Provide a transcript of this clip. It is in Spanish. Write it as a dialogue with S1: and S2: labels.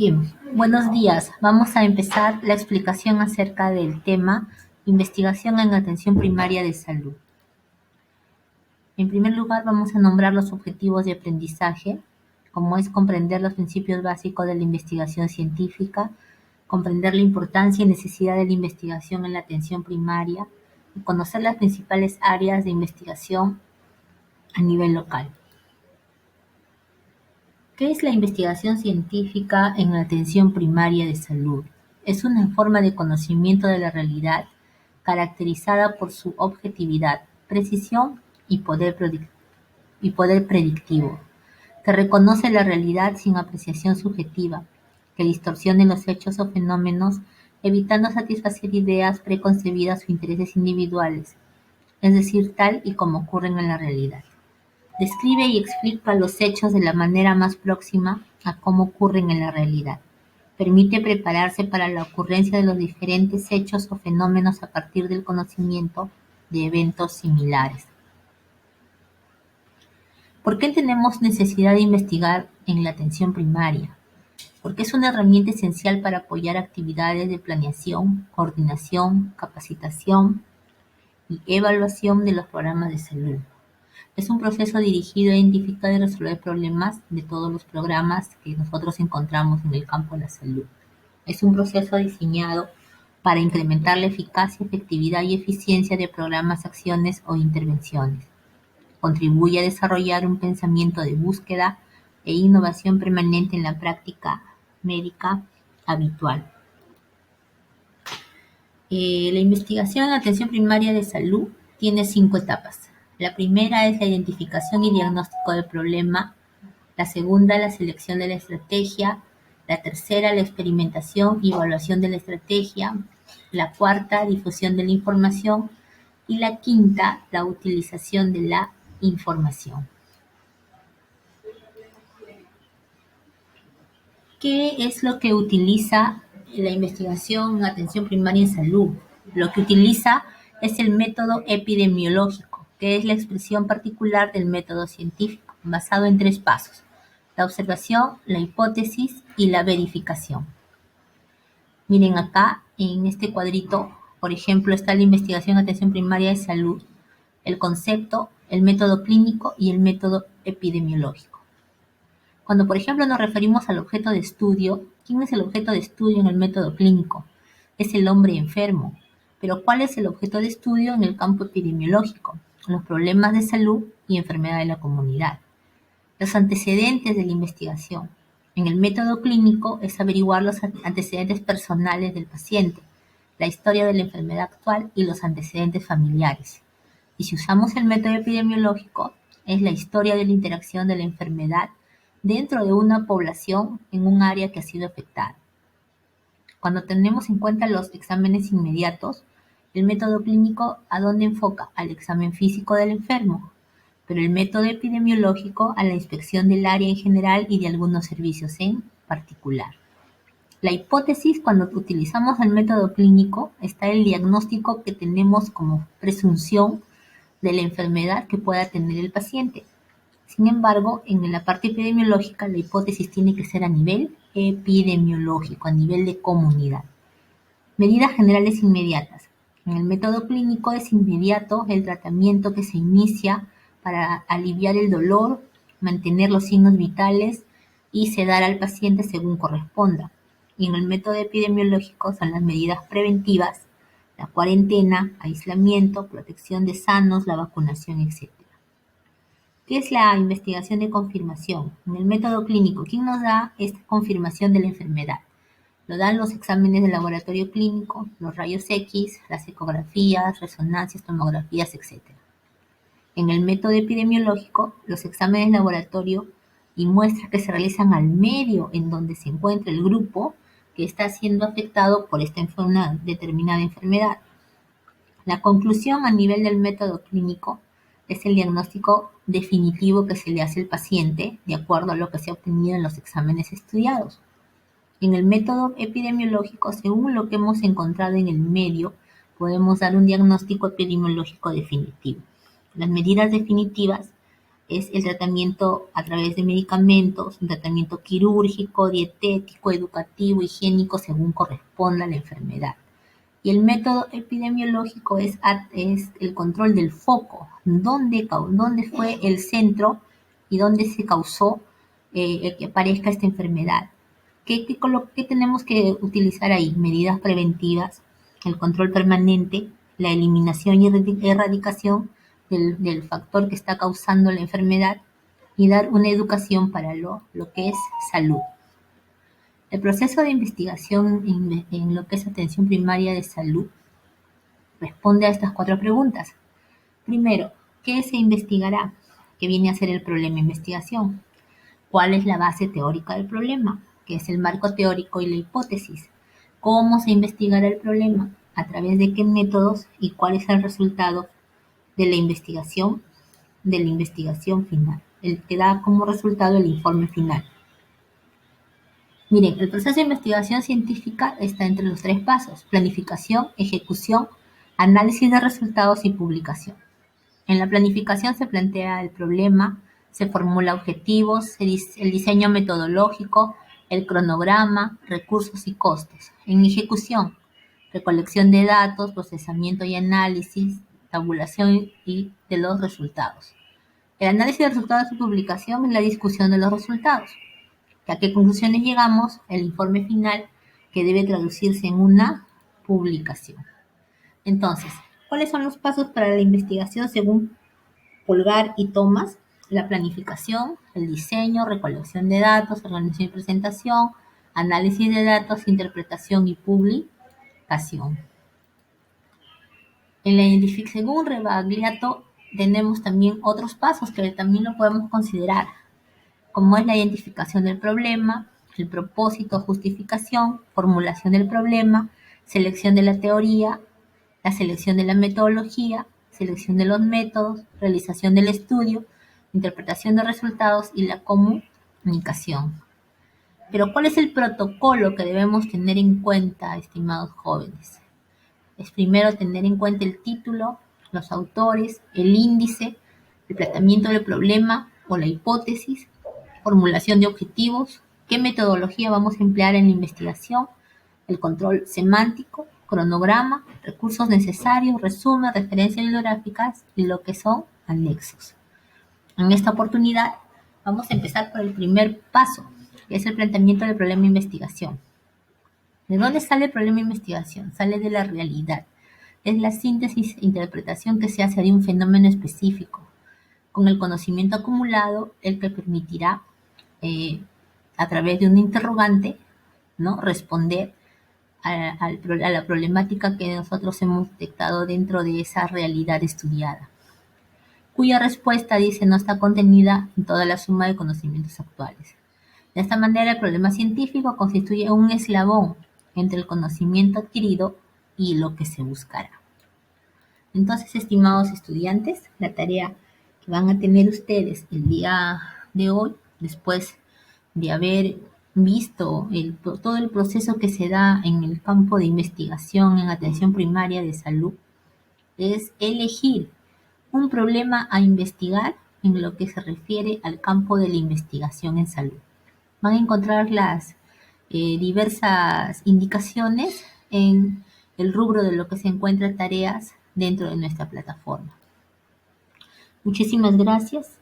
S1: Bien, buenos días. Vamos a empezar la explicación acerca del tema investigación en atención primaria de salud. En primer lugar, vamos a nombrar los objetivos de aprendizaje, como es comprender los principios básicos de la investigación científica, comprender la importancia y necesidad de la investigación en la atención primaria y conocer las principales áreas de investigación a nivel local. ¿Qué es la investigación científica en la atención primaria de salud? Es una forma de conocimiento de la realidad caracterizada por su objetividad, precisión y poder predictivo, que reconoce la realidad sin apreciación subjetiva, que distorsione los hechos o fenómenos, evitando satisfacer ideas preconcebidas o intereses individuales, es decir, tal y como ocurren en la realidad. Describe y explica los hechos de la manera más próxima a cómo ocurren en la realidad. Permite prepararse para la ocurrencia de los diferentes hechos o fenómenos a partir del conocimiento de eventos similares. ¿Por qué tenemos necesidad de investigar en la atención primaria? Porque es una herramienta esencial para apoyar actividades de planeación, coordinación, capacitación y evaluación de los programas de salud. Es un proceso dirigido a identificar y resolver problemas de todos los programas que nosotros encontramos en el campo de la salud. Es un proceso diseñado para incrementar la eficacia, efectividad y eficiencia de programas, acciones o intervenciones. Contribuye a desarrollar un pensamiento de búsqueda e innovación permanente en la práctica médica habitual. La investigación en atención primaria de salud tiene 5 etapas. La primera es la identificación y diagnóstico del problema, la segunda la selección de la estrategia, la tercera la experimentación y evaluación de la estrategia, la cuarta difusión de la información y la quinta la utilización de la información. ¿Qué es lo que utiliza la investigación en atención primaria en salud? Lo que utiliza es el método epidemiológico, que es la expresión particular del método científico, basado en 3 pasos: la observación, la hipótesis y la verificación. Miren acá, en este cuadrito, por ejemplo, está la investigación en atención primaria de salud, el concepto, el método clínico y el método epidemiológico. Cuando, por ejemplo, nos referimos al objeto de estudio, ¿quién es el objeto de estudio en el método clínico? Es el hombre enfermo. Pero ¿cuál es el objeto de estudio en el campo epidemiológico? Los problemas de salud y enfermedad de la comunidad. Los antecedentes de la investigación. En el método clínico es averiguar los antecedentes personales del paciente, la historia de la enfermedad actual y los antecedentes familiares. Y si usamos el método epidemiológico, es la historia de la interacción de la enfermedad dentro de una población en un área que ha sido afectada. Cuando tenemos en cuenta los exámenes inmediatos, el método clínico ¿a dónde enfoca? Al examen físico del enfermo, pero el método epidemiológico a la inspección del área en general y de algunos servicios en particular. La hipótesis, cuando utilizamos el método clínico, está el diagnóstico que tenemos como presunción de la enfermedad que pueda tener el paciente. Sin embargo, en la parte epidemiológica, la hipótesis tiene que ser a nivel epidemiológico, a nivel de comunidad. Medidas generales inmediatas. En el método clínico es inmediato el tratamiento que se inicia para aliviar el dolor, mantener los signos vitales y sedar al paciente según corresponda. Y en el método epidemiológico son las medidas preventivas, la cuarentena, aislamiento, protección de sanos, la vacunación, etc. ¿Qué es la investigación de confirmación? En el método clínico, ¿quién nos da esta confirmación de la enfermedad? Lo dan los exámenes de laboratorio clínico, los rayos X, las ecografías, resonancias, tomografías, etc. En el método epidemiológico, los exámenes de laboratorio y muestras que se realizan al medio en donde se encuentra el grupo que está siendo afectado por una determinada enfermedad. La conclusión a nivel del método clínico es el diagnóstico definitivo que se le hace al paciente de acuerdo a lo que se ha obtenido en los exámenes estudiados. En el método epidemiológico, según lo que hemos encontrado en el medio, podemos dar un diagnóstico epidemiológico definitivo. Las medidas definitivas es el tratamiento a través de medicamentos, un tratamiento quirúrgico, dietético, educativo, higiénico, según corresponda a la enfermedad. Y el método epidemiológico es el control del foco, dónde fue el centro y dónde se causó el que aparezca esta enfermedad. ¿Qué tenemos que utilizar ahí? Medidas preventivas, el control permanente, la eliminación y erradicación del factor que está causando la enfermedad y dar una educación para lo que es salud. El proceso de investigación en lo que es atención primaria de salud responde a estas 4 preguntas. Primero, ¿qué se investigará? ¿Qué viene a ser el problema de investigación? ¿Cuál es la base teórica del problema? ¿Qué es el marco teórico y la hipótesis? ¿Cómo se investigará el problema? ¿A través de qué métodos? ¿Y cuál es el resultado de la investigación final? El que da como resultado el informe final. Miren, el proceso de investigación científica está entre los 3 pasos: planificación, ejecución, análisis de resultados y publicación. En la planificación se plantea el problema, se formula objetivos, el diseño metodológico, el cronograma, recursos y costos. En ejecución, recolección de datos, procesamiento y análisis, tabulación y de los resultados. El análisis de resultados y publicación es la discusión de los resultados. ¿A qué conclusiones llegamos? El informe final, que debe traducirse en una publicación. Entonces, ¿cuáles son los pasos para la investigación según Polgar y Thomas? La planificación, el diseño, recolección de datos, organización y presentación, análisis de datos, interpretación y publicación. Según Rebagliato, tenemos también otros pasos que también lo podemos considerar, como es la identificación del problema, el propósito, justificación, formulación del problema, selección de la teoría, la selección de la metodología, selección de los métodos, realización del estudio, interpretación de resultados y la comunicación. Pero ¿cuál es el protocolo que debemos tener en cuenta, estimados jóvenes? Es primero tener en cuenta el título, los autores, el índice, el planteamiento del problema o la hipótesis, formulación de objetivos, qué metodología vamos a emplear en la investigación, el control semántico, cronograma, recursos necesarios, resumen, referencias bibliográficas y lo que son anexos. En esta oportunidad vamos a empezar por el primer paso, que es el planteamiento del problema de investigación. ¿De dónde sale el problema de investigación? Sale de la realidad. Es la síntesis e interpretación que se hace de un fenómeno específico, con el conocimiento acumulado, el que permitirá, a través de un interrogante, ¿no?, responder a la problemática que nosotros hemos detectado dentro de esa realidad estudiada, cuya respuesta, dice, no está contenida en toda la suma de conocimientos actuales. De esta manera, el problema científico constituye un eslabón entre el conocimiento adquirido y lo que se buscará. Entonces, estimados estudiantes, la tarea que van a tener ustedes el día de hoy, después de haber visto todo el proceso que se da en el campo de investigación en atención primaria de salud, es elegir un problema a investigar en lo que se refiere al campo de la investigación en salud. Van a encontrar las diversas indicaciones en el rubro de lo que se encuentra tareas dentro de nuestra plataforma. Muchísimas gracias.